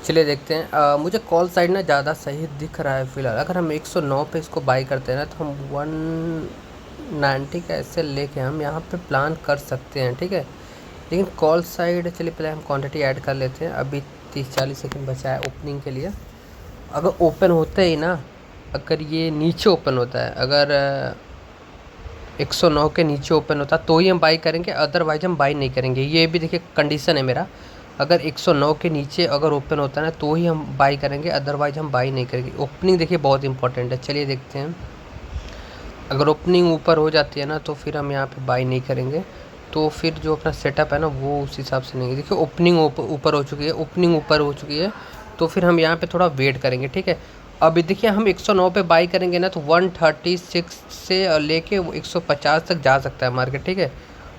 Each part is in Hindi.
चलिए देखते हैं। मुझे कॉल साइड ना ज़्यादा सही दिख रहा है फ़िलहाल। अगर हम 109 पे इसको बाई करते हैं ना, तो हम 190 का ऐसे लेके हम यहाँ पे प्लान कर सकते हैं, ठीक है। लेकिन कॉल साइड, चलिए पहले हम क्वांटिटी ऐड कर लेते हैं। अभी 30-40 सेकंड बचा है ओपनिंग के लिए। अगर ओपन होते ही ना, अगर ये नीचे ओपन होता है, अगर 109 के नीचे ओपन होता तो ही हम बाई करेंगे, अदरवाइज हम बाई नहीं करेंगे। ये भी देखिए कंडीशन है मेरा। अगर 109 के नीचे अगर ओपन होता है ना, तो ही हम बाई करेंगे, अदरवाइज हम बाई नहीं करेंगे। ओपनिंग देखिए बहुत इंपॉर्टेंट है। चलिए देखते हैं। अगर ओपनिंग ऊपर हो जाती है ना, तो फिर हम यहाँ पे बाई नहीं करेंगे। तो फिर जो अपना सेटअप है ना, वो उस हिसाब से नहीं। देखिए ओपनिंग ऊपर हो चुकी है, ओपनिंग ऊपर हो चुकी है। तो फिर हम यहाँ पे थोड़ा वेट करेंगे, ठीक है। अभी देखिए हम 109 पे बाई करेंगे ना, तो 136 से लेके 150 तक जा सकता है मार्केट, ठीक है।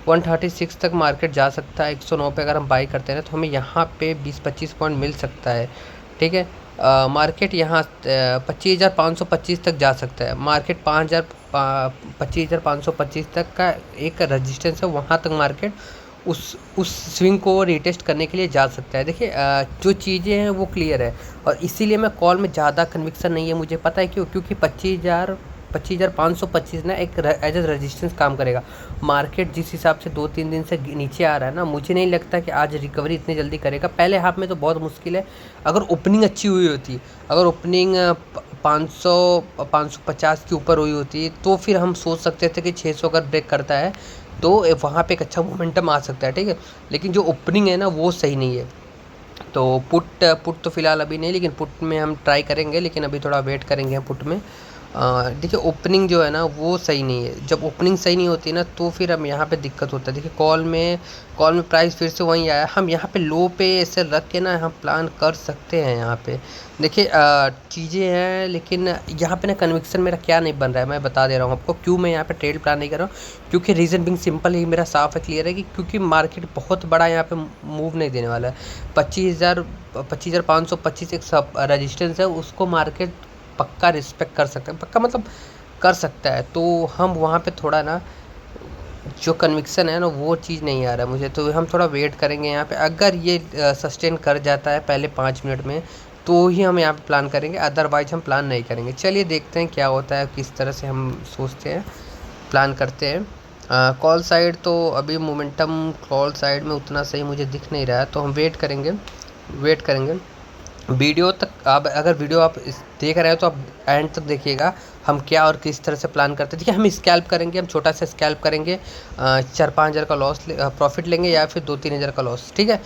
136 तक मार्केट जा सकता है। 109 पे अगर हम बाई करते हैं ना, तो हमें यहाँ पे 20-25 पॉइंट मिल सकता है, ठीक है। मार्केट यहाँ 25,525 तक जा सकता है। मार्केट 25,525 तक का एक रजिस्टेंस है, वहाँ तक मार्केट उस स्विंग को रिटेस्ट करने के लिए जा सकता है। देखिए जो चीज़ें हैं वो क्लियर है, और इसीलिए मैं कॉल में ज़्यादा कन्विक्शन नहीं है। मुझे पता है क्यों, क्योंकि 25,525 ना एक एज ए रजिस्टेंस काम करेगा। मार्केट जिस हिसाब से 2-3 दिन से नीचे आ रहा है ना, मुझे नहीं लगता कि आज रिकवरी इतनी जल्दी करेगा। पहले हाफ में तो बहुत मुश्किल है। अगर ओपनिंग अच्छी हुई होती, अगर ओपनिंग 550 के ऊपर हुई होती, तो फिर हम सोच सकते थे कि 600 अगर ब्रेक करता है तो वहाँ पे एक अच्छा मोमेंटम आ सकता है, ठीक है। लेकिन जो ओपनिंग है ना, वो सही नहीं है। तो पुट तो फ़िलहाल अभी नहीं, लेकिन पुट में हम ट्राई करेंगे, लेकिन अभी थोड़ा वेट करेंगे हम पुट में। देखिए ओपनिंग जो है ना, वो सही नहीं है। जब ओपनिंग सही नहीं होती ना, तो फिर हम यहाँ पे दिक्कत होता है। देखिए कॉल में प्राइस फिर से वहीं आया। हम यहाँ पे लो पे ऐसे रख के ना हम प्लान कर सकते हैं यहाँ पे। देखिए चीज़ें हैं, लेकिन यहाँ पे ना कन्विक्शन मेरा क्या नहीं बन रहा है, मैं बता दे रहा हूँ आपको क्यों मैं यहाँ पे ट्रेड प्लान नहीं कर रहा हूँ। क्योंकि रीज़न बिंग सिंपल ही मेरा साफ है, क्लियर है कि क्योंकि मार्केट बहुत बड़ा यहाँ पे मूव नहीं देने वाला है। 25,525 एक सब रजिस्टेंस है, उसको मार्केट पक्का रिस्पेक्ट कर सकता है। पक्का मतलब कर सकता है। तो हम वहाँ पे थोड़ा ना, जो कन्विक्शन है ना, वो चीज़ नहीं आ रहा है मुझे। तो हम थोड़ा वेट करेंगे यहाँ पे। अगर ये सस्टेन कर जाता है पहले 5 मिनट में, तो ही हम यहाँ पे प्लान करेंगे, अदरवाइज हम प्लान नहीं करेंगे। चलिए देखते हैं क्या होता है, किस तरह से हम सोचते हैं, प्लान करते हैं। कॉल साइड तो अभी मोमेंटम कॉल साइड में उतना सही मुझे दिख नहीं रहा है, तो हम वेट करेंगे। वीडियो तक आप, अगर वीडियो आप देख रहे हो तो आप एंड तक देखिएगा, हम क्या और किस तरह से प्लान करते हैं। देखिए हम स्कैल्प करेंगे, हम छोटा सा स्कैल्प करेंगे। 4-5 हज़ार का लॉस प्रॉफिट लेंगे, या फिर 2-3 हज़ार का लॉस, ठीक है।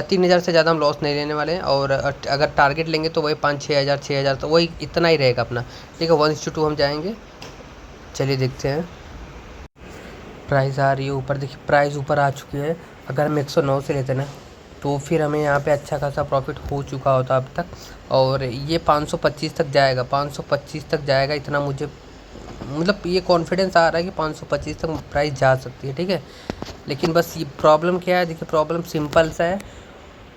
3 हज़ार से ज़्यादा हम लॉस नहीं लेने वाले हैं। और अगर टारगेट लेंगे तो वही 5-6 हज़ार तो वही इतना ही रहेगा अपना, ठीक है। 1:2 हम जाएंगे। चलिए देखते हैं। प्राइस आ रही है ऊपर, देखिए प्राइस ऊपर आ चुकी है। अगर हम 109 से लेते ना, तो फिर हमें यहाँ पे अच्छा खासा प्रॉफिट हो चुका होता अब तक। और ये 525 तक जाएगा, 525 तक जाएगा, इतना मुझे मतलब ये कॉन्फिडेंस आ रहा है कि 525 तक प्राइस जा सकती है, ठीक है। लेकिन बस ये प्रॉब्लम क्या है, देखिए प्रॉब्लम सिंपल सा है।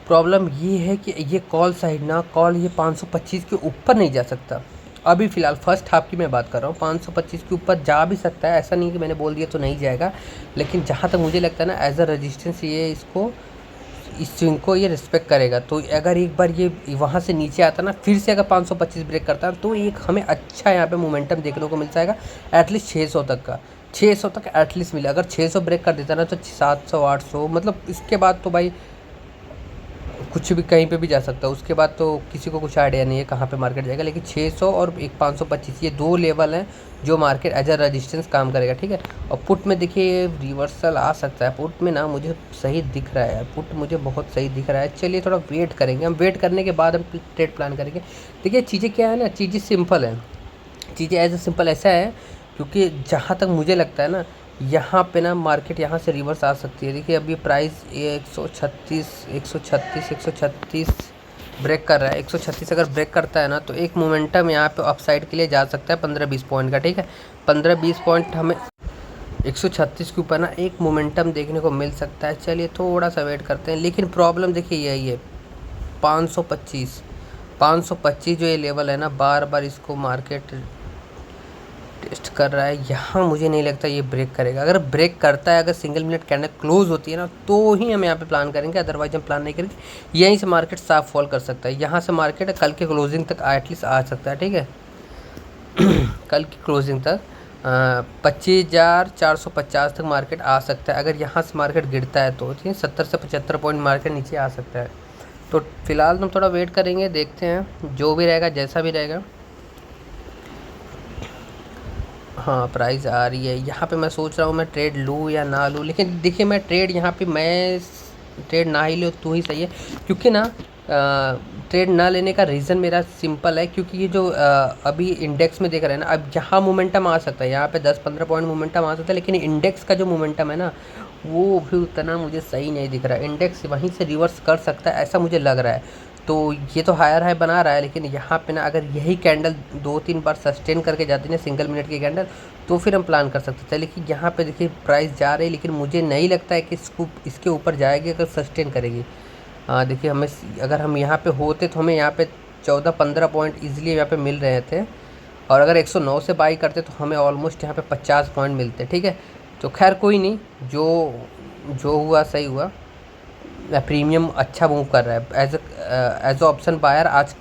प्रॉब्लम ये है कि ये कॉल साइड ना, कॉल ये 525 के ऊपर नहीं जा सकता। अभी फ़िलहाल फर्स्ट हाफ की मैं बात कर रहा हूँ। 525 के ऊपर जा भी सकता है, ऐसा नहीं कि मैंने बोल दिया तो नहीं जाएगा। लेकिन जहाँ तक मुझे लगता है ना, एज अ रजिस्टेंस ये इसको, इस स्विंग को ये रिस्पेक्ट करेगा। तो अगर एक बार ये वहाँ से नीचे आता ना, फिर से अगर 525 ब्रेक करता है, तो एक हमें अच्छा यहाँ पे मोमेंटम देखने को मिल जाएगा, एटलीस्ट 600 तक का। 600 तक एटलीस्ट मिले। अगर 600 ब्रेक कर देता ना, तो 700-800, मतलब इसके बाद तो भाई कुछ भी कहीं पे भी जा सकता है। उसके बाद तो किसी को कुछ आइडिया नहीं है कहाँ पे मार्केट जाएगा। लेकिन 600 और एक 525, ये दो लेवल हैं जो मार्केट एज अ रजिस्टेंस काम करेगा, ठीक है। और पुट में देखिए रिवर्सल आ सकता है। पुट में ना मुझे सही दिख रहा है, पुट मुझे बहुत सही दिख रहा है। चलिए थोड़ा वेट करेंगे, हम वेट करने के बाद हम ट्रेड प्लान करेंगे। देखिए चीज़ें क्या है ना, चीज़ें सिंपल हैं। चीज़ें एज अ सिंपल ऐसा है, क्योंकि जहाँ तक मुझे लगता है ना, यहाँ पे ना मार्केट यहाँ से रिवर्स आ सकती है। देखिए अभी प्राइस 136 ब्रेक कर रहा है। 136 अगर ब्रेक करता है ना, तो एक मोमेंटम यहाँ पे अपसाइड के लिए जा सकता है 15-20 पॉइंट का, ठीक है। 15-20 पॉइंट हमें 136 के ऊपर ना एक मोमेंटम देखने को मिल सकता है। चलिए थोड़ा सा वेट करते हैं। लेकिन प्रॉब्लम देखिए यही है, 525 जो ये लेवल है ना, बार बार इसको मार्केट टेस्ट कर रहा है यहाँ, मुझे नहीं लगता ये ब्रेक करेगा। अगर ब्रेक करता है, अगर सिंगल मिनट कैंडल क्लोज होती है ना, तो ही हम यहाँ पे प्लान करेंगे, अदरवाइज हम प्लान नहीं करेंगे। यहीं से मार्केट साफ फॉल कर सकता है, यहाँ से मार्केट कल के क्लोजिंग तक एटलीस्ट आ सकता है, ठीक है। कल की क्लोजिंग तक 25,450 तक मार्केट आ सकता है। अगर यहाँ से मार्केट गिरता है तो ठीक है, 70 से 75 पॉइंट मार्केट नीचे आ सकता है। तो फिलहाल हम थोड़ा वेट करेंगे, देखते हैं जो भी रहेगा, जैसा भी रहेगा। हाँ, प्राइस आ रही है यहाँ पे। मैं सोच रहा हूँ मैं ट्रेड लूँ या ना लूँ, लेकिन देखिए मैं ट्रेड यहाँ पे मैं ट्रेड ना ही लूँ तो ही सही है, क्योंकि ना ट्रेड ना लेने का रीज़न मेरा सिंपल है, क्योंकि ये जो अभी इंडेक्स में देख रहे हैं ना, अब यहाँ मोमेंटम आ सकता है, यहाँ पे 10-15 पॉइंट मोमेंटम आ सकता है, लेकिन इंडेक्स का जो मोमेंटम है ना, वो भी उतना मुझे सही नहीं दिख रहा है। इंडेक्स वहीं से रिवर्स कर सकता है, ऐसा मुझे लग रहा है। तो ये तो हायर हाई बना रहा है, लेकिन यहाँ पे ना अगर यही कैंडल 2-3 बार सस्टेन करके जाती है ना, सिंगल मिनट की कैंडल, तो फिर हम प्लान कर सकते थे। लेकिन यहाँ पे देखिए प्राइस जा रही है, लेकिन मुझे नहीं लगता है कि इसके ऊपर जाएगी अगर सस्टेन करेगी। हाँ देखिए, हमें अगर हम यहाँ पे होते तो हमें यहाँ पे 14-15 पॉइंट ईजिली यहाँ पे मिल रहे थे, और अगर 109 से बाई करते तो हमें ऑलमोस्ट यहाँ पे 50 पॉइंट मिलते, ठीक है। तो खैर कोई नहीं, जो जो हुआ सही हुआ। प्रीमियम अच्छा मूव कर रहा है एज ऑप्शन बायर। आज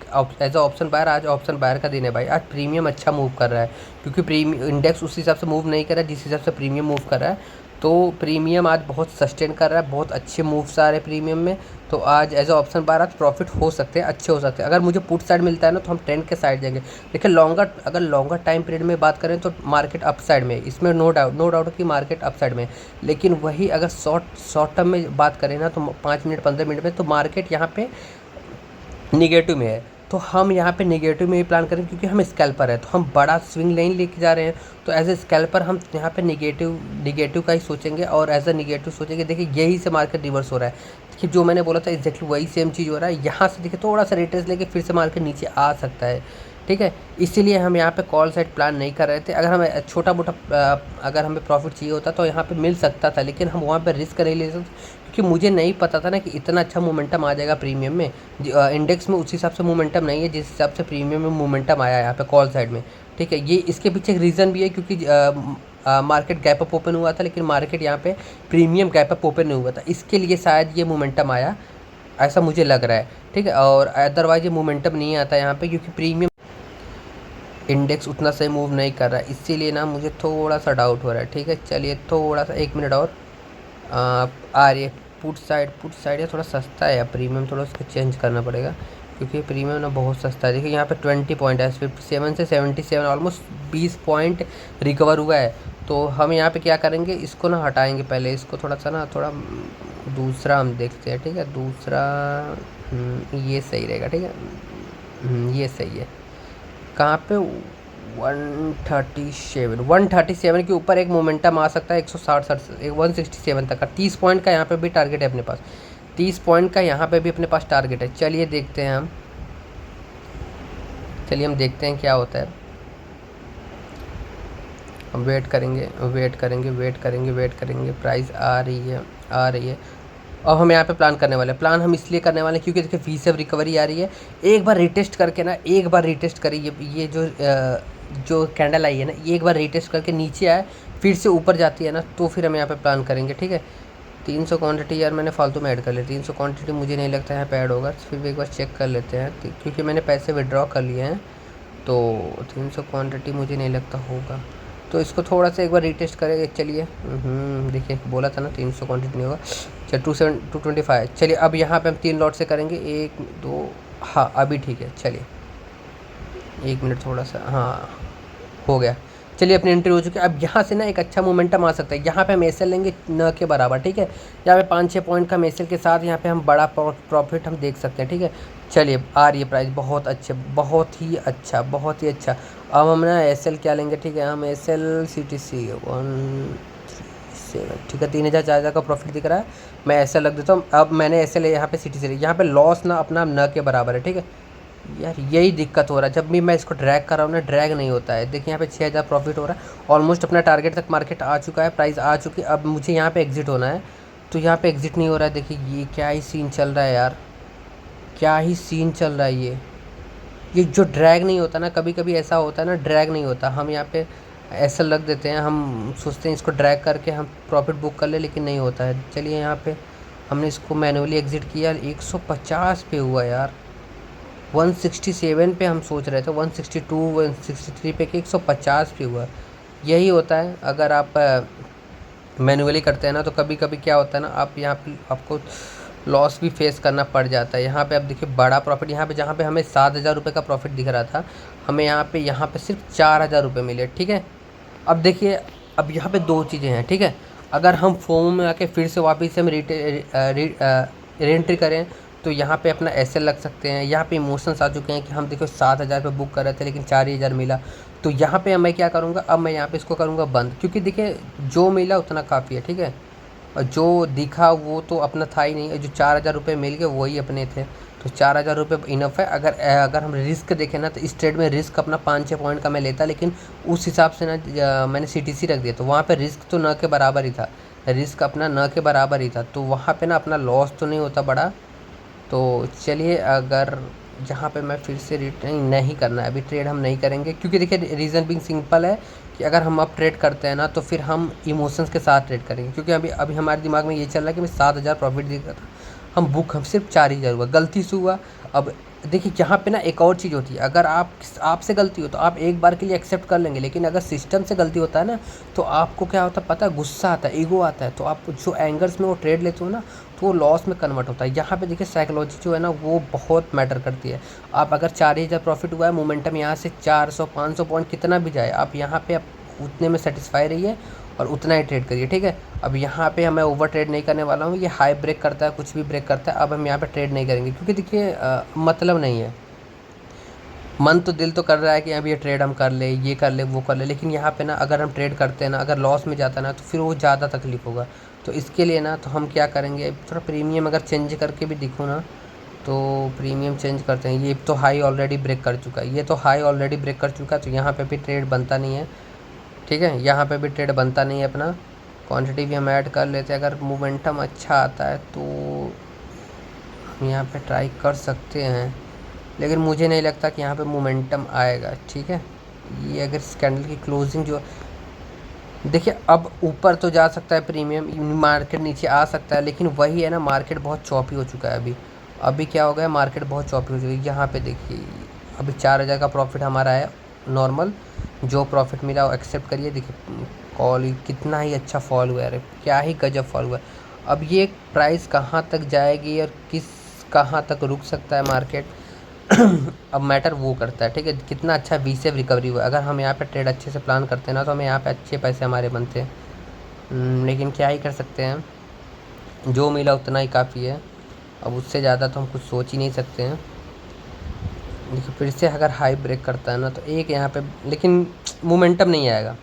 एज ऑप्शन बायर, आज ऑप्शन बायर का दिन है भाई। आज प्रीमियम अच्छा मूव कर रहा है, क्योंकि प्रीमियम इंडेक्स उस हिसाब से मूव नहीं कर रहा है जिस हिसाब से प्रीमियम मूव कर रहा है। तो प्रीमियम आज बहुत सस्टेन कर रहा है, बहुत अच्छे मूव्स आ रहे हैं प्रीमियम में। तो आज एज ऑप्शन बायर आज प्रॉफिट हो सकते हैं, अच्छे हो सकते हैं। अगर मुझे पुट साइड मिलता है ना, तो हम ट्रेंड के साइड जाएंगे। देखिए अगर लॉन्गर टाइम पीरियड में बात करें तो मार्केट अप साइड में, इसमें नो डाउट कि मार्केट अप साइड में। लेकिन वही अगर शॉर्ट टर्म में बात करें ना, तो 5 मिनट 15 मिनट में तो मार्केट यहाँ पे निगेटिव में है। तो हम यहाँ पे नेगेटिव में ही प्लान करें, क्योंकि हम स्कैल्पर है, तो हम बड़ा स्विंग नहीं लेके जा रहे हैं। तो एज ए स्कैल्पर हम यहाँ पे निगेटिव का ही सोचेंगे, और एज ए निगेटिव सोचेंगे। देखिए यही से मार्केट रिवर्स हो रहा है, देखिए जो मैंने बोला था एग्जैक्टली वही सेम चीज़ हो रहा है। यहाँ से देखिए थोड़ा सा रिट्रेस लेके फिर से मार्केट नीचे आ सकता है, ठीक है। इसीलिए हम यहाँ पे कॉल साइड प्लान नहीं कर रहे थे। अगर हमें छोटा मोटा अगर हमें प्रॉफिट चाहिए होता तो यहाँ पे मिल सकता था, लेकिन हम वहाँ पे रिस्क नहीं ले सकते, क्योंकि मुझे नहीं पता था ना कि इतना अच्छा मोमेंटम आ जाएगा प्रीमियम में। इंडेक्स में उस हिसाब से मोमेंटम नहीं है जिस हिसाब से प्रीमियम में मोमेंटम आया है यहाँ पे कॉल साइड में, ठीक है। ये इसके पीछे एक रीज़न भी है, क्योंकि मार्केट गैप अप ओपन हुआ था, लेकिन मार्केट यहाँ पे प्रीमियम गैप अप ओपन नहीं हुआ था, इसके लिए शायद ये मोमेंटम आया, ऐसा मुझे लग रहा है, ठीक है। और अदरवाइज ये मोमेंटम नहीं आता यहाँ पे, क्योंकि प्रीमियम इंडेक्स उतना सही मूव नहीं कर रहा है, इसीलिए ना मुझे थोड़ा सा डाउट हो रहा है, ठीक है। चलिए थोड़ा सा 1 मिनट और आ रही है पुट साइड है, थोड़ा सस्ता है, या प्रीमियम थोड़ा उसको चेंज करना पड़ेगा, क्योंकि प्रीमियम ना बहुत सस्ता है। देखिए यहाँ पे 20 पॉइंट है, 57 से 77, ऑलमोस्ट 20 पॉइंट रिकवर हुआ है। तो हम यहाँ पे क्या करेंगे, इसको ना हटाएंगे पहले, इसको थोड़ा सा ना थोड़ा दूसरा हम देखते हैं, ठीक है। दूसरा ये सही रहेगा, ठीक है। ये सही है। कहाँ पे 137 के ऊपर एक मोमेंटम आ सकता है, 167 तक का। 30 पॉइंट का यहाँ पे भी टारगेट है अपने पास, 30 पॉइंट का यहाँ पे भी अपने पास टारगेट है। चलिए देखते हैं हम देखते हैं क्या होता है। हम वेट करेंगे। प्राइस आ रही है। और हम यहाँ पे प्लान करने वाले हैं, प्लान हम इसलिए करने वाले हैं क्योंकि देखिए फी से रिकवरी आ रही है। एक बार रिटेस्ट करके ना, करिए ये जो कैंडल आई है ना, ये एक बार रिटेस्ट करके नीचे आए, फिर से ऊपर जाती है ना, तो फिर हम यहाँ पे प्लान करेंगे, ठीक है। 300 क्वांटिटी यार मैंने फालतू में ऐड कर लिया, 300 क्वांटिटी मुझे नहीं लगता यहाँ पे ऐड होगा, फिर भी एक बार चेक कर लेते हैं, क्योंकि मैंने पैसे विड्रॉ कर लिए हैं। तो 300 क्वांटिटी मुझे नहीं लगता होगा, तो इसको थोड़ा सा एक बार रिटेस्ट करेंगे। चलिए देखिए बोला था ना 300 क्वांटिटी नहीं होगा। चल 225। चलिए अब यहाँ पे हम 3 लॉट से करेंगे, 1 2, हाँ अभी ठीक है। चलिए 1 मिनट थोड़ा सा, हाँ हो गया। चलिए अपनी एंट्री हो चुकी है। अब यहाँ से ना एक अच्छा मोमेंटम आ सकता है, यहाँ पे हम एसएल लेंगे न के बराबर, ठीक है। यहाँ पे 5-6 पॉइंट का एसएल के साथ यहाँ पे हम बड़ा प्रॉफिट हम देख सकते हैं, ठीक है। चलिए आ रही है प्राइस, बहुत बहुत ही अच्छा। अब हम ना एसएल क्या लेंगे, ठीक है। हम एसएल CTC 137, ठीक है। 3,400 का प्रॉफिट दिख रहा है, मैं एसएल रख देता हूँ। अब मैंने एसएल यहाँ पे CTC यहाँ पे लॉस ना अपना न के बराबर है, ठीक है। यार यही दिक्कत हो रहा है, जब भी मैं इसको ड्रैग कर रहा हूँ ना, ड्रैग नहीं होता है। देखिए यहाँ पे 6,000 प्रॉफिट हो रहा है, ऑलमोस्ट अपना टारगेट तक मार्केट आ चुका है, प्राइस आ चुकी है। अब मुझे यहाँ पे एग्जिट होना है, तो यहाँ पे एग्जिट नहीं हो रहा है। देखिए ये क्या ही सीन चल रहा है यार, क्या ही सीन चल रहा है। ये जो ड्रैग नहीं होता ना, कभी कभी ऐसा होता है ना, ड्रैग नहीं होता। हम यहाँ पे ऐसा लग देते हैं, हम सोचते हैं इसको ड्रैग करके हम प्रॉफिट बुक कर ले, लेकिन नहीं होता है। चलिए यहाँ पे हमने इसको मैनुअली एग्ज़िट किया, 150 पे हुआ यार। 167 पे हम सोच रहे थे, 162 163 पे कि 150 पे हुआ। यही होता है अगर आप मैनुअली करते हैं ना, तो कभी कभी क्या होता है ना, आप यहाँ पे आपको लॉस भी फेस करना पड़ जाता है। यहाँ पे आप देखिए बड़ा प्रॉफिट, यहाँ पे जहाँ पे हमें 7,000 रुपये का प्रॉफिट दिख रहा था, हमें यहाँ पे सिर्फ 4,000 रुपये मिले, ठीक है। अब देखिए, अब यहाँ पे दो चीज़ें हैं, ठीक है। अगर हम फॉर्म में आके फिर से वापस से हम रीएंट्री करें, तो यहाँ पे अपना एसएल लग सकते हैं। यहाँ पे इमोशंस आ चुके हैं कि हम देखो 7,000 पे बुक कर रहे थे लेकिन 4,000 मिला, तो यहाँ पे मैं क्या करूँगा, अब मैं यहाँ पे इसको करूँगा बंद, क्योंकि देखिए जो मिला उतना काफ़ी है, ठीक है। और जो दिखा वो तो अपना था ही नहीं, जो 4,000 रुपये मिल गए वही अपने थे, तो 4,000 रुपये इनफ है। अगर हम रिस्क देखें ना, तो इस ट्रेड में रिस्क अपना 5-6 पॉइंट का मैं लेता, लेकिन उस हिसाब से ना मैंने सीटीसी रख दिया, तो वहाँ पे रिस्क तो न के बराबर ही था, रिस्क अपना न के बराबर ही था, तो वहाँ पे ना अपना लॉस तो नहीं होता बड़ा। तो चलिए, अगर जहाँ पे मैं फिर से रिटर्न नहीं करना है, अभी ट्रेड हम नहीं करेंगे, क्योंकि देखिए रीज़न बिंग सिंपल है कि अगर हम अब ट्रेड करते हैं ना, तो फिर हम इमोशंस के साथ ट्रेड करेंगे, क्योंकि अभी अभी हमारे दिमाग में ये चल रहा है कि मैं 7,000 प्रॉफिट दिख रहा था, हम सिर्फ 4,000 हुआ, गलती से हुआ। अब देखिए यहाँ पे ना एक और चीज़ होती है, अगर आपसे गलती हो तो आप एक बार के लिए एक्सेप्ट कर लेंगे, लेकिन अगर सिस्टम से गलती होता है ना, तो आपको क्या होता है पता है, गुस्सा आता है, ईगो आता है, तो आप जो एंगर्स में वो ट्रेड लेते हो ना, तो वो लॉस में कन्वर्ट होता है। यहाँ पे देखिए साइकोलॉजी जो है ना वो बहुत मैटर करती है। आप अगर 4,000 प्रॉफिट हुआ है, मोमेंटम यहाँ से 400-500 पॉइंट कितना भी जाए, आप यहाँ पे उतने में सेटिस्फाई रहिए और उतना ही ट्रेड करिए, ठीक है। अब यहाँ पे मैं ओवर ट्रेड नहीं करने वाला हूँ, ये हाई ब्रेक करता है, कुछ भी ब्रेक करता है, अब हम यहाँ पे ट्रेड नहीं करेंगे, क्योंकि देखिए मतलब नहीं है। मन तो दिल तो कर रहा है कि अब ये ट्रेड हम कर ले, ये कर ले, वो कर ले, लेकिन यहाँ पे ना अगर हम ट्रेड करते हैं ना, अगर लॉस में जाता है ना, तो फिर वो ज़्यादा तकलीफ होगा। तो इसके लिए ना तो हम क्या करेंगे, थोड़ा प्रीमियम अगर चेंज करके भी दिखूँ ना, तो प्रीमियम चेंज करते हैं। ये तो हाई ऑलरेडी ब्रेक कर चुका है, ये तो हाई ऑलरेडी ब्रेक कर चुका है, तो यहाँ पे भी ट्रेड बनता नहीं है, ठीक है। यहाँ पे भी ट्रेड बनता नहीं है अपना। क्वांटिटी भी हम ऐड कर लेते हैं, अगर मोमेंटम अच्छा आता है तो हम यहाँ पे ट्राई कर सकते हैं, लेकिन मुझे नहीं लगता कि यहाँ पे मोमेंटम आएगा, ठीक है। ये अगर इस कैंडल की क्लोजिंग जो देखिए, अब ऊपर तो जा सकता है प्रीमियम, मार्केट नीचे आ सकता है, लेकिन वही है ना, मार्केट बहुत चौपी हो चुका है अभी। अभी क्या हो गया, मार्केट बहुत चौपी हो चुकी है। यहाँ पे देखिए अभी 4,000 का प्रॉफिट हमारा है नॉर्मल, जो प्रॉफिट मिला वो एक्सेप्ट करिए। देखिए कॉल कितना ही अच्छा फॉल हुआ है, अरे क्या ही गजब फॉल हुआ है। अब ये प्राइस कहाँ तक जाएगी और कहाँ तक रुक सकता है मार्केट अब मैटर वो करता है, ठीक है, कितना अच्छा वी सेव रिकवरी हुआ। अगर हम यहाँ पे ट्रेड अच्छे से प्लान करते हैं ना, तो हमें यहाँ पे अच्छे पैसे हमारे बनते हैं, लेकिन क्या ही कर सकते हैं, जो मिला उतना ही काफ़ी है। अब उससे ज़्यादा तो हम कुछ सोच ही नहीं सकते हैं। देखिए फिर से अगर हाई ब्रेक करता है ना, तो एक यहाँ पे, लेकिन मोमेंटम नहीं आएगा।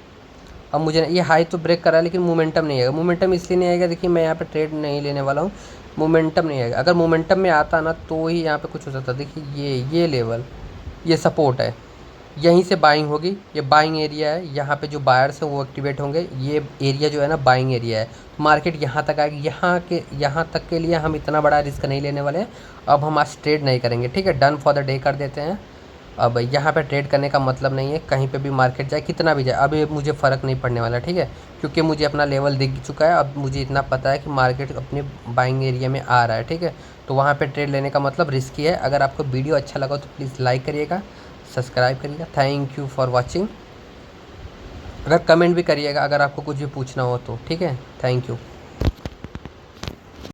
अब मुझे ये हाई तो ब्रेक करा, लेकिन मोमेंटम नहीं आएगा। मोमेंटम इसलिए नहीं आएगा, देखिए मैं यहाँ पे ट्रेड नहीं लेने वाला हूँ, मोमेंटम नहीं आएगा। अगर मोमेंटम में आता ना, तो ही यहाँ पे कुछ हो सकता है। देखिए ये लेवल, ये सपोर्ट है, यहीं से बाइंग होगी, ये बाइंग एरिया है, यहाँ पे जो बायर्स हैं वो एक्टिवेट होंगे, ये एरिया जो है ना बाइंग एरिया है, मार्केट यहाँ तक आएगी। यहाँ तक के लिए हम इतना बड़ा रिस्क नहीं लेने वाले हैं। अब हम आज ट्रेड नहीं करेंगे, ठीक है, डन फॉर द डे कर देते हैं। अब यहाँ पे ट्रेड करने का मतलब नहीं है, कहीं पे भी मार्केट जाए, कितना भी जाए, अभी मुझे फ़र्क नहीं पड़ने वाला, ठीक है, क्योंकि मुझे अपना लेवल दिख चुका है। अब मुझे इतना पता है कि मार्केट अपने बाइंग एरिया में आ रहा है, ठीक है, तो वहाँ पे ट्रेड लेने का मतलब रिस्की है। अगर आपको वीडियो अच्छा लगा तो प्लीज़ लाइक करिएगा, सब्सक्राइब करिएगा। Thank you for watching. अगर कमेंट भी करिएगा अगर आपको कुछ भी पूछना हो तो, ठीक है, थैंक यू।